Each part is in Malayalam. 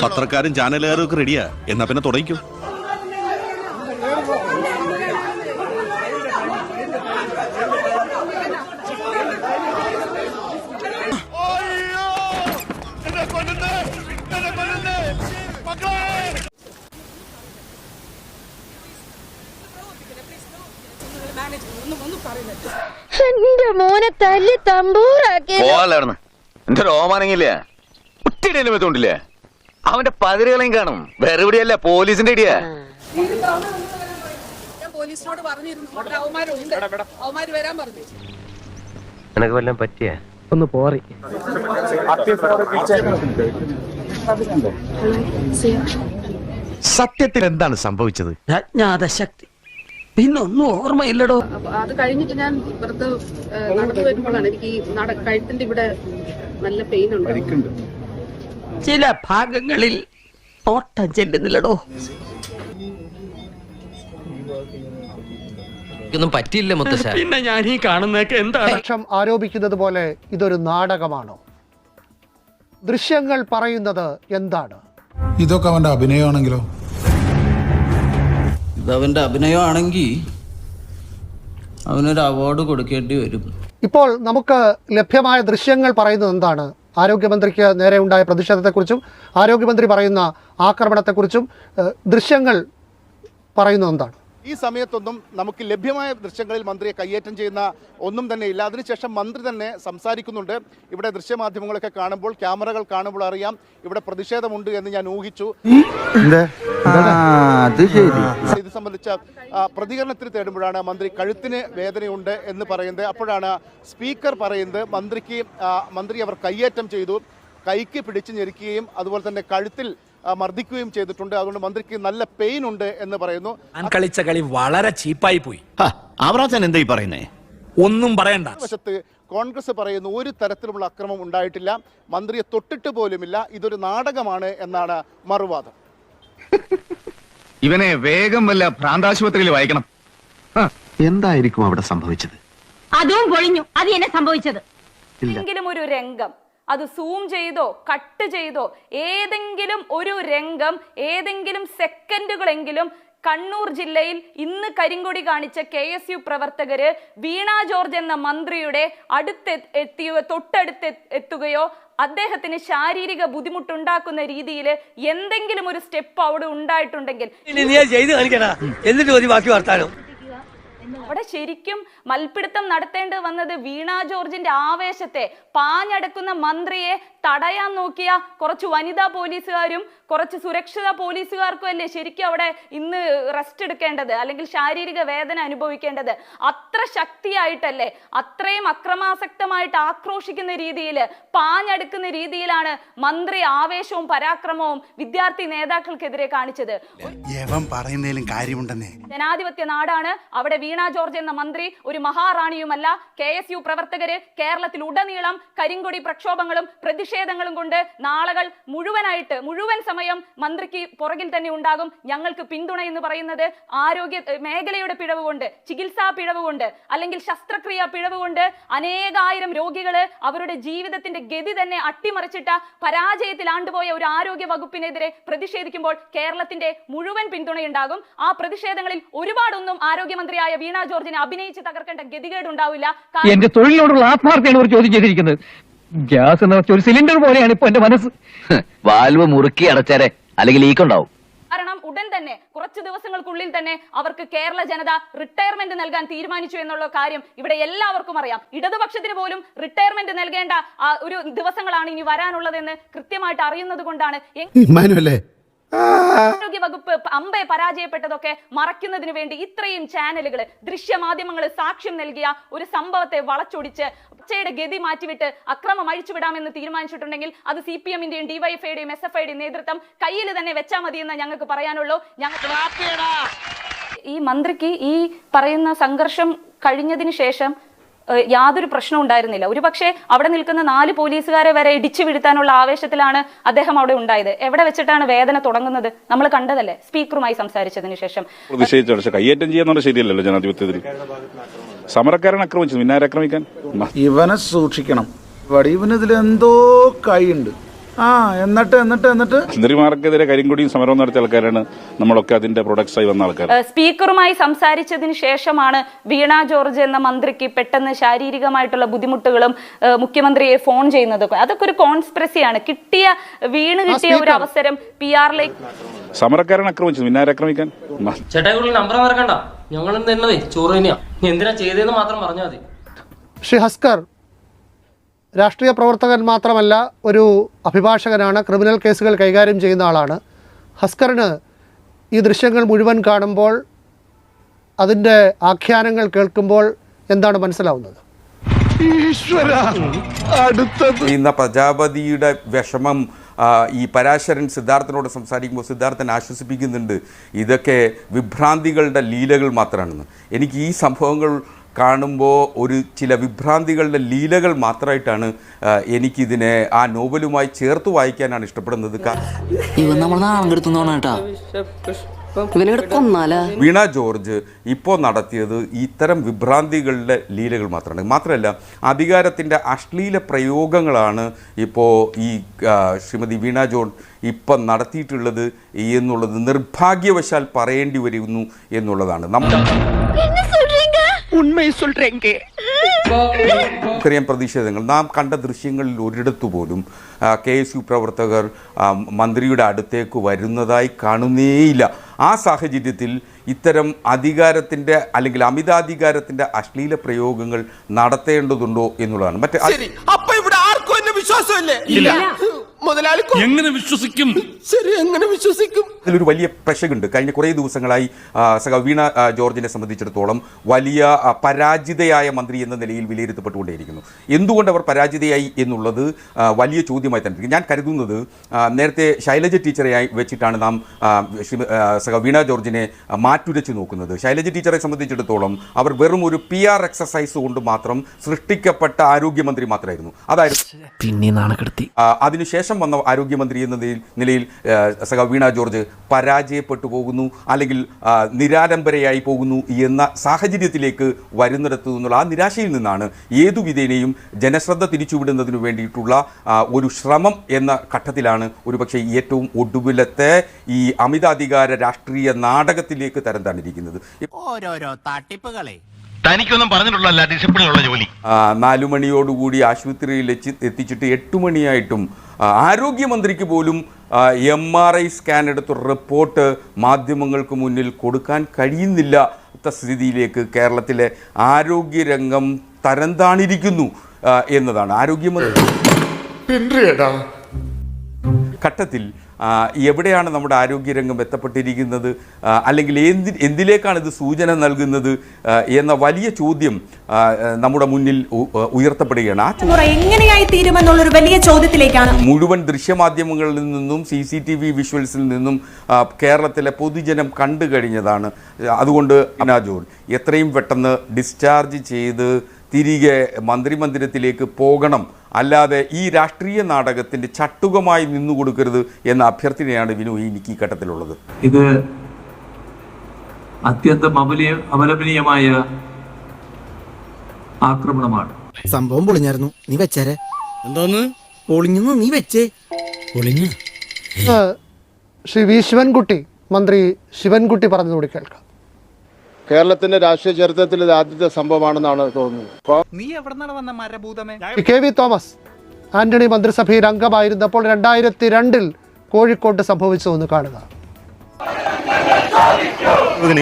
പത്രക്കാരും ചാനലുകാരും ഒക്കെ റെഡിയാ. എന്നാ പിന്നെ തുടങ്ങിക്കോ. എന്റെ മോനെ തല്ലി തമ്പൂറാക്കി എന്റെ രോമാനങ്ങില്ലേ ഒറ്റയിടയിലും എത്തോണ്ടില്ലേ അവന്റെ പതിരുകളെയും കാണും. വേറെ എവിടെയല്ല, പോലീസിന്റെ ഇടിയാ. പോലീസിനോട് പറഞ്ഞിരുന്നു അവന്മാര് വരാൻ പറഞ്ഞു. എനക്ക് വല്ലതും പറ്റിയ ഒന്ന് പോറി. സത്യത്തിൽ എന്താണ് സംഭവിച്ചത്? അജ്ഞാത ശക്തി, പിന്നൊന്നും ഓർമ്മയില്ലടോ. അത് കഴിഞ്ഞിട്ട് ഞാൻ വെറുതെ നടന്നു വരുമ്പോഴാണ് എനിക്ക് ഈ കഴുത്തിന്റെ ഇവിടെ നല്ല പെയിൻ ഉണ്ട്. ചില ഭാഗങ്ങളിൽ ഓട്ടം ചെല്ലുന്നില്ലടോ. ഒന്നും പറ്റിയില്ല മുത്തശ്ശ. പിന്നെ ഞാൻ ഈ കാണുന്നതൊക്കെ എന്താണ്? പക്ഷം ആരോപിക്കുന്നത് പോലെ ഇതൊരു നാടകമാണോ? ദൃശ്യങ്ങൾ പറയുന്നത് എന്താണ്? ഇതൊക്കെ അവന്റെ അഭിനയമാണെങ്കിലോ? ഇതവന്റെ അഭിനയമാണെങ്കിൽ അവനൊരു അവാർഡ് കൊടുക്കേണ്ടി വരും. ഇപ്പോൾ നമുക്ക് ലഭ്യമായ ദൃശ്യങ്ങൾ പറയുന്നത് എന്താണ്? ആരോഗ്യമന്ത്രിക്ക് നേരെ ഉണ്ടായ പ്രതിഷേധത്തെക്കുറിച്ചും ആരോഗ്യമന്ത്രി പറയുന്ന ആക്രമണത്തെക്കുറിച്ചും ദൃശ്യങ്ങൾ പറയുന്നത് എന്താണ്? ഈ സമയത്തൊന്നും നമുക്ക് ലഭ്യമായ ദൃശ്യങ്ങളിൽ മന്ത്രിയെ കയ്യേറ്റം ചെയ്യുന്ന ഒന്നും തന്നെ ഇല്ല. അതിനുശേഷം മന്ത്രി തന്നെ സംസാരിക്കുന്നുണ്ട്. ഇവിടെ ദൃശ്യമാധ്യമങ്ങളൊക്കെ കാണുമ്പോൾ, ക്യാമറകൾ കാണുമ്പോൾ അറിയാം ഇവിടെ പ്രതിഷേധമുണ്ട് എന്ന് ഞാൻ ഊഹിച്ചു. ഇത് സംബന്ധിച്ച പ്രതികരണത്തിന് തേടുമ്പോഴാണ് മന്ത്രി കഴുത്തിന് വേദനയുണ്ട് എന്ന് പറയുന്നത്. അപ്പോഴാണ് സ്പീക്കർ പറയുന്നത് മന്ത്രി അവർ കയ്യേറ്റം ചെയ്തു, കൈക്ക് പിടിച്ചു ഞെരുക്കുകയും അതുപോലെ തന്നെ കഴുത്തിൽ മർദ്ദിക്കുകയും ചെയ്തിട്ടുണ്ട്. അതുകൊണ്ട് മന്ത്രിക്ക് നല്ല പെയിൻ ഉണ്ട് എന്ന് പറയുന്നു. കളിച്ച കളി വളരെ ചീപ്പായി പോയി. അവറാച്ചൻ എന്തായി പറയുന്നേ? ഒന്നും പറയണ്ട. വശത്ത് കോൺഗ്രസ് പറയുന്നു ഒരു തരത്തിലുള്ള അക്രമം ഉണ്ടായിട്ടില്ല, മന്ത്രിയെ തൊട്ടിട്ട് പോലുമില്ല, ഇതൊരു നാടകമാണ് എന്നാണ് മറുവാദം. ഇവനെ വേഗം വല്ല ഭ്രാന്താശുപത്രിയിൽ വായിക്കണം. എന്തായിരിക്കും അവിടെ സംഭവിച്ചത്? അതും പൊളിഞ്ഞു. അത് എന്നെ സംഭവിച്ചത്. ഏതെങ്കിലും ഒരു രംഗം അത് സൂം ചെയ്തോ കട്ട് ചെയ്തോ ഏതെങ്കിലും ഒരു രംഗം ഏതെങ്കിലും സെക്കൻഡുകളെങ്കിലും കണ്ണൂർ ജില്ലയിൽ ഇന്ന് കരിങ്കൊടി കാണിച്ച KSU പ്രവർത്തകര് വീണ ജോർജ് എന്ന മന്ത്രിയുടെ തൊട്ടടുത്ത് എത്തുകയോ അദ്ദേഹത്തിന് ശാരീരിക ബുദ്ധിമുട്ടുണ്ടാക്കുന്ന രീതിയിൽ എന്തെങ്കിലും ഒരു സ്റ്റെപ്പ് അവിടെ ഉണ്ടായിട്ടുണ്ടെങ്കിൽ അവിടെ ശരിക്കും മൽപ്പിടുത്തം നടത്തേണ്ടി വന്നത് വീണ ജോർജിന്റെ ആവേശത്തെ, പാഞ്ഞടക്കുന്ന മന്ത്രിയെ തടയാൻ നോക്കിയ കുറച്ച് വനിതാ പോലീസുകാരും കുറച്ച് സുരക്ഷിത പോലീസുകാർക്കും അല്ലേ ശരിക്കും അവിടെ ഇന്ന് റെസ്റ്റ് എടുക്കേണ്ടത്, അല്ലെങ്കിൽ ശാരീരിക വേദന അനുഭവിക്കേണ്ടത്. അത്ര ശക്തിയായിട്ടല്ലേ, അത്രയും അക്രമാസക്തമായിട്ട് ആക്രോശിക്കുന്ന രീതിയിൽ, പാഞ്ഞടുക്കുന്ന രീതിയിലാണ് മന്ത്രി ആവേശവും പരാക്രമവും വിദ്യാർത്ഥി നേതാക്കൾക്കെതിരെ കാണിച്ചത്. ജനാധിപത്യ നാടാണ്. അവിടെ വീണ ജോർജ് എന്ന മന്ത്രി ഒരു മഹാറാണിയുമല്ല. KSU പ്രവർത്തകര് കേരളത്തിൽ ഉടനീളം കരിങ്കൊടി പ്രക്ഷോഭങ്ങളും പ്രതിഷേധങ്ങളും കൊണ്ട് നാളുകൾ മുഴുവൻ സമയം മന്ത്രിക്ക് പുറകിൽ തന്നെ ഉണ്ടാകും. ഞങ്ങൾക്ക് പിന്തുണ എന്ന് പറയുന്നത് ആരോഗ്യ മേഖലയുടെ പിഴവ് കൊണ്ട്, ചികിത്സാ പിഴവ് കൊണ്ട്, അല്ലെങ്കിൽ ശസ്ത്രക്രിയ പിഴവ് കൊണ്ട് അനേകായിരം രോഗികള് അവരുടെ ജീവിതത്തിന്റെ ഗതി തന്നെ അട്ടിമറിച്ചിട്ട പരാജയത്തിൽ ആണ്ടുപോയ ഒരു ആരോഗ്യ വകുപ്പിനെതിരെ പ്രതിഷേധിക്കുമ്പോൾ കേരളത്തിന്റെ മുഴുവൻ പിന്തുണയുണ്ടാകും. ആ പ്രതിഷേധങ്ങളിൽ ഒരുപാടൊന്നും ആരോഗ്യമന്ത്രിയായ വീണ ജോർജിനെ അഭിനയിച്ച് തകർക്കേണ്ട ഗതികേട് ഉണ്ടാവില്ല. എന്റെ തൊഴിലിനോടുള്ള ആത്മാർത്ഥയാണ് ഒരു ചോദ്യം ചെയ്തിരിക്കുന്നത്. ഗ്യാസ് എന്ന് വെച്ച ഒരു സിലിണ്ടർ പോലെയാണ് ഇപ്പൊ എന്റെ മനസ്സ്. വാൽവ് മുറുക്കി അടച്ചാരെ, അല്ലെങ്കിൽ ലീക്കുണ്ടാവും. കാരണം ഉടൻ തന്നെ കുറച്ച് ദിവസങ്ങൾക്കുള്ളിൽ തന്നെ അവർക്ക് കേരള ജനത റിട്ടയർമെന്റ് നൽകാൻ തീരുമാനിച്ചു എന്നുള്ള കാര്യം ഇവിടെ എല്ലാവർക്കും അറിയാം. ഇടതുപക്ഷത്തിന് പോലും റിട്ടയർമെന്റ് നൽകേണ്ട ഒരു ദിവസങ്ങളാണ് ഇനി വരാനുള്ളതെന്ന് കൃത്യമായിട്ട് അറിയുന്നത് കൊണ്ടാണ് ആരോഗ്യ വകുപ്പ് അമ്പെ പരാജയപ്പെട്ടതൊക്കെ മറയ്ക്കുന്നതിന് വേണ്ടി ഇത്രയും ചാനലുകൾ, ദൃശ്യമാധ്യമങ്ങൾ സാക്ഷ്യം നൽകിയ ഒരു സംഭവത്തെ വളച്ചൊടിച്ച് ഉച്ചയുടെ ഗതി മാറ്റിവിട്ട് അക്രമം അഴിച്ചുവിടാമെന്ന് തീരുമാനിച്ചിട്ടുണ്ടെങ്കിൽ അത് CPM-ന്റെയും DYFI-യുടെയും SFI-യുടെയും നേതൃത്വം കയ്യിൽ തന്നെ വെച്ചാൽ മതിയെന്ന് ഞങ്ങൾക്ക് പറയാനുള്ളൂ. ഈ മന്ത്രിക്ക് ഈ പറയുന്ന സംഘർഷം കഴിഞ്ഞതിന് ശേഷം യാതൊരു പ്രശ്നവും ഉണ്ടായിരുന്നില്ല. ഒരുപക്ഷെ അവിടെ നിൽക്കുന്ന 4 പോലീസുകാരെ വരെ ഇടിച്ചു വീഴ്ത്താനുള്ള ആവേശത്തിലാണ് അദ്ദേഹം അവിടെ ഉണ്ടായത്. എവിടെ വെച്ചിട്ടാണ് വേദന തുടങ്ങുന്നത് നമ്മൾ കണ്ടതല്ലേ, സ്പീക്കറുമായി സംസാരിച്ചതിന് ശേഷം. കയ്യേറ്റം ചെയ്യാന്നുള്ള ശരിയല്ലല്ലോ ജനാധിപത്യത്തിൽ. സമരക്കാരൻ ആക്രമിച്ചു, പിന്നെ ആക്രമിക്കാൻ. ഇവനെ സൂക്ഷിക്കണം. ഇവനിതിലെന്തോ കൈയുണ്ട്. എന്നിട്ട് മന്ത്രിമാർക്കെതിരെ കരിങ്കൊടിയും സമരവും നടത്തിയ ആൾക്കാരാണ് നമ്മളൊക്കെ അതിന്റെ പ്രൊഡക്ട്സ് ആയി വന്ന ആൾക്കാർ. സ്പീക്കറുമായി സംസാരിച്ചതിന് ശേഷമാണ് വീണ ജോർജ് എന്ന മന്ത്രിക്ക് പെട്ടെന്ന് ശാരീരികമായിട്ടുള്ള ബുദ്ധിമുട്ടുകളും മുഖ്യമന്ത്രിയെ ഫോൺ ചെയ്യുന്നത്. അതൊക്കെ ഒരു കോൺസ്പിറസിയാണ്. കിട്ടിയ ഒരു അവസരം PR-ലേക്ക് സമരക്കാരൻ ആക്രമിച്ചു, പിന്നെ ആക്രമിക്കാൻ. ചേട്ടാ നമ്പർ മറക്കണ്ട, ഞങ്ങൾ തന്നതേ ചോറ് തന്നെയാ, എന്തിനാ ചെയ്തതെന്ന് മാത്രം പറഞ്ഞാൽ മതി. ശ്രീ ഹസ്കർ രാഷ്ട്രീയ പ്രവർത്തകൻ മാത്രമല്ല, ഒരു അഭിഭാഷകനാണ്, ക്രിമിനൽ കേസുകൾ കൈകാര്യം ചെയ്യുന്ന ആളാണ്. ഹസ്കറിന് ഈ ദൃശ്യങ്ങൾ മുഴുവൻ കാണുമ്പോൾ, അതിൻ്റെ ആഖ്യാനങ്ങൾ കേൾക്കുമ്പോൾ എന്താണ് മനസ്സിലാവുന്നത്? ഇന്ന പ്രജാപതിയുടെ വിഷമം ഈ പരാശരൻ സിദ്ധാർത്ഥനോട് സംസാരിക്കുമ്പോൾ സിദ്ധാർത്ഥൻ ആശ്വസിപ്പിക്കുന്നുണ്ട്, ഇതൊക്കെ വിഭ്രാന്തികളുടെ ലീലകൾ മാത്രമാണെന്ന്. എനിക്ക് ഈ സംഭവങ്ങൾ കാണുമ്പോൾ ചില വിഭ്രാന്തികളുടെ ലീലകൾ മാത്രമായിട്ടാണ് എനിക്കിതിനെ ആ നോവലുമായി ചേർത്ത് വായിക്കാനാണ് ഇഷ്ടപ്പെടുന്നത്. വീണ ജോർജ് ഇപ്പോൾ നടത്തിയത് ഇത്തരം വിഭ്രാന്തികളുടെ ലീലകൾ മാത്രമല്ല, അധികാരത്തിൻ്റെ അശ്ലീല പ്രയോഗങ്ങളാണ് ഇപ്പോൾ ഈ ശ്രീമതി വീണ ജോർജ് ഇപ്പം നടത്തിയിട്ടുള്ളത് എന്നുള്ളത് നിർഭാഗ്യവശാൽ പറയേണ്ടി വരുന്നു എന്നുള്ളതാണ്. നമുക്കറിയാം പ്രതിഷേധങ്ങൾ, നാം കണ്ട ദൃശ്യങ്ങളിൽ ഒരിടത്തു പോലും KSU പ്രവർത്തകർ മന്ത്രിയുടെ അടുത്തേക്ക് വരുന്നതായി കാണുന്നേയില്ല. ആ സാഹചര്യത്തിൽ ഇത്തരം അധികാരത്തിൻ്റെ അല്ലെങ്കിൽ അമിതാധികാരത്തിൻ്റെ അശ്ലീല പ്രയോഗങ്ങൾ നടത്തേണ്ടതുണ്ടോ എന്നുള്ളതാണ്. എങ്ങനെ വിശ്വസിക്കും? ഇതിലൊരു വലിയ പ്രശ്നമുണ്ട്. കഴിഞ്ഞ കുറേ ദിവസങ്ങളായി വീണ ജോർജിനെ സംബന്ധിച്ചിടത്തോളം വലിയ പരാജിതയായ മന്ത്രി എന്ന നിലയിൽ വിലയിരുത്തപ്പെട്ടുകൊണ്ടേയിരിക്കുന്നു. എന്തുകൊണ്ട് അവർ പരാജിതയായി എന്നുള്ളത് വലിയ ചോദ്യമായി തന്നെ. ഞാൻ കരുതുന്നത് നേരത്തെ ശൈലജ ടീച്ചറെ വെച്ചിട്ടാണ് നാം വീണ ജോർജിനെ മാറ്റുരച്ച് നോക്കുന്നത്. ശൈലജ ടീച്ചറെ സംബന്ധിച്ചിടത്തോളം അവർ വെറും ഒരു PR എക്സസൈസ് കൊണ്ട് മാത്രം സൃഷ്ടിക്കപ്പെട്ട ആരോഗ്യമന്ത്രി മാത്രമായിരുന്നു. അതായിരുന്നു പിന്നെ നാണക്കെടുത്തി. അതിനുശേഷം വന്ന ആരോഗ്യമന്ത്രി എന്ന നിലയിൽ വീണ ജോർജ് പരാജയപ്പെട്ടു പോകുന്നു, അല്ലെങ്കിൽ നിരാലംബരയായി പോകുന്നു എന്ന സാഹചര്യത്തിലേക്ക് വരുന്നിടത്തു നിന്നുള്ള ആ നിരാശയിൽ നിന്നാണ് ഏതു വിധേനയും ജനശ്രദ്ധ തിരിച്ചുവിടുന്നതിന് വേണ്ടിയിട്ടുള്ള ഒരു ശ്രമം എന്ന ഘട്ടത്തിലാണ് ഒരുപക്ഷെ ഏറ്റവും ഒടുവിലത്തെ ഈ അമിതാധികാര രാഷ്ട്രീയ നാടകത്തിലേക്ക് തരം താണിരിക്കുന്നത്. ഓരോരോ തട്ടിപ്പുകളെ തനിക്കൊന്നും പറഞ്ഞിട്ടുള്ള ഡിസിപ്ലിനുള്ള ജോലി. 4 മണിയോടുകൂടി ആശുപത്രിയിൽ എത്തിച്ചിട്ട് 8 മണിയായിട്ടും ആരോഗ്യമന്ത്രിക്ക് പോലും MRI സ്കാൻ എടുത്ത റിപ്പോർട്ട് മാധ്യമങ്ങൾക്ക് മുന്നിൽ കൊടുക്കാൻ കഴിയുന്നില്ലാത്ത സ്ഥിതിയിലേക്ക് കേരളത്തിലെ ആരോഗ്യരംഗം തരം താണിരിക്കുന്നു എന്നതാണ്. ആരോഗ്യമന്ത്രി ഘട്ടത്തിൽ എവിടെയാണ് നമ്മുടെ ആരോഗ്യരംഗം എത്തപ്പെട്ടിരിക്കുന്നത്, അല്ലെങ്കിൽ എന്തിലേക്കാണ് ഇത് സൂചന നൽകുന്നത് എന്ന വലിയ ചോദ്യം നമ്മുടെ മുന്നിൽ ഉയർത്തപ്പെടുകയാണ്. ആ എങ്ങനെയായി തീരുമെന്നുള്ളൊരു വലിയ ചോദ്യത്തിലേക്കാണ് മുഴുവൻ ദൃശ്യമാധ്യമങ്ങളിൽ നിന്നും CCTV വിഷ്വൽസിൽ നിന്നും കേരളത്തിലെ പൊതുജനം കണ്ടു കഴിഞ്ഞതാണ്. അതുകൊണ്ട് വീണ ജോർജ് എത്രയും പെട്ടെന്ന് ഡിസ്ചാർജ് ചെയ്ത് തിരികെ മന്ത്രിമന്ദിരത്തിലേക്ക് പോകണം, അല്ലാതെ ഈ രാഷ്ട്രീയ നാടകത്തിന്റെ ചട്ടുകമായി നിന്നുകൊടുക്കരുത് എന്ന അഭ്യർത്ഥനയാണ് വിനു എനിക്ക് ഈ ഘട്ടത്തിലുള്ളത്. ഇത് അത്യന്തം അപലപനീയമായ ആക്രമണമാണ്. സംഭവം പൊളിഞ്ഞായിരുന്നു, നീ വെച്ചേരെ. എന്തോന്ന് പൊളിഞ്ഞു, നീ വെച്ചേ. പൊളിഞ്ഞ ശ്രീ V ശിവൻകുട്ടി, മന്ത്രി ശിവൻകുട്ടി പറഞ്ഞതുകൂടി കേൾക്കാം. കേരളത്തിന്റെ രാഷ്ട്രീയ ചരിത്രത്തിൽ ഇത് ആദ്യത്തെ സംഭവമാണെന്നാണ് തോന്നുന്നത്. നീ എവിടെന്നാണ് വന്ന മരഭൂതമേ? KV തോമസ് ആന്റണി മന്ത്രിസഭയിൽ അംഗമായിരുന്നപ്പോൾ 2002 കോഴിക്കോട്ട് സംഭവിച്ചു എന്ന് കാണുക.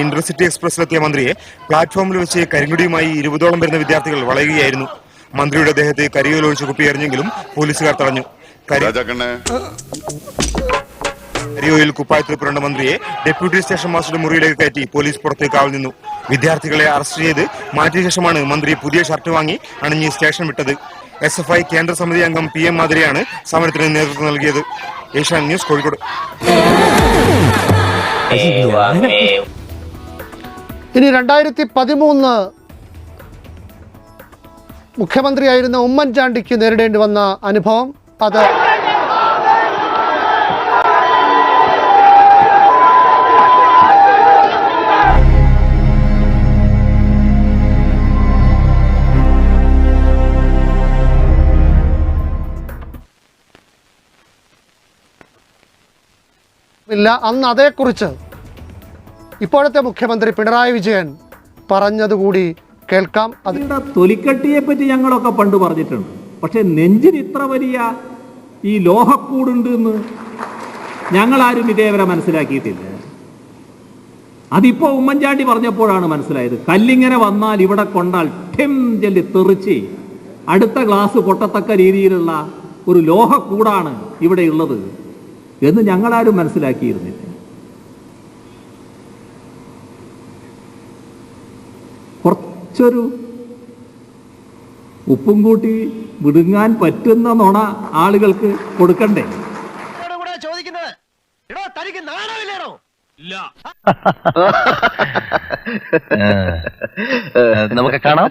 ഇന്റർസിറ്റി എക്സ്പ്രസിലെത്തിയ മന്ത്രിയെ പ്ലാറ്റ്ഫോമിൽ വെച്ച് കരിങ്കുടിയുമായി 20ഓളം വരുന്ന വിദ്യാർത്ഥികൾ വളയുകയായിരുന്നു. മന്ത്രിയുടെ ദേഹത്ത് കരിയോലൊഴിച്ച് കുപ്പിയെറിഞ്ഞെങ്കിലും പോലീസുകാർ തടഞ്ഞു. കരിയോയിൽ കുപ്പായത്തിൽ പുരണ്ട മന്ത്രിയെ ഡെപ്യൂട്ടി സ്റ്റേഷൻ മാസ്റ്ററുടെ മുറിയിലേക്ക് കയറ്റി പോലീസ് പുറത്തേക്ക് കാവൽ നിന്നു. വിദ്യാർത്ഥികളെ അറസ്റ്റ് ചെയ്ത് മാറ്റിയ ശേഷമാണ് മന്ത്രി പുതിയ ഷർട്ട് വാങ്ങി അണിഞ്ഞ് സ്റ്റേഷൻ വിട്ടത്. SFI കേന്ദ്ര സമിതി അംഗം PM മാതിരിയാണ് സമരത്തിന് നേതൃത്വം നൽകിയത്. ഏഷ്യാനെറ്റ് ന്യൂസ്, കോഴിക്കോട്. ഇനി 2013 മുഖ്യമന്ത്രിയായിരുന്ന ഉമ്മൻചാണ്ടിക്ക് നേരിടേണ്ടി വന്ന അനുഭവം, അത് ഇല്ല. അന്ന് അതേക്കുറിച്ച് ഇപ്പോഴത്തെ മുഖ്യമന്ത്രി പിണറായി വിജയൻ പറഞ്ഞതുകൂടി കേൾക്കാം. അത് തൊലിക്കട്ടിയെ പറ്റി ഞങ്ങളൊക്കെ പണ്ട് പറഞ്ഞിട്ടുണ്ട്. പക്ഷെ നെഞ്ചിന് ഇത്ര വലിയ ഈ ലോഹക്കൂടുണ്ട് എന്ന് ഞങ്ങളാരും ഇതേവരെ മനസ്സിലാക്കിയിട്ടില്ല. അതിപ്പോ ഉമ്മൻചാണ്ടി പറഞ്ഞപ്പോഴാണ് മനസ്സിലായത്. കല്ലിങ്ങനെ വന്നാൽ ഇവിടെ കൊണ്ടാൽ ഠിം ചെല്ലി തെറിച്ച് അടുത്ത ഗ്ലാസ് പൊട്ടത്തക്ക രീതിയിലുള്ള ഒരു ലോഹക്കൂടാണ് ഇവിടെ ഉള്ളത് എന്ന് ഞങ്ങളാരും മനസ്സിലാക്കിയിരുന്നില്ല. കുറച്ചൊരു ഉപ്പും കൂട്ടി വിടുങ്ങാൻ പറ്റുന്ന നുണ ആളുകൾക്ക് കൊടുക്കണ്ടേ? നമുക്ക് കാണാം.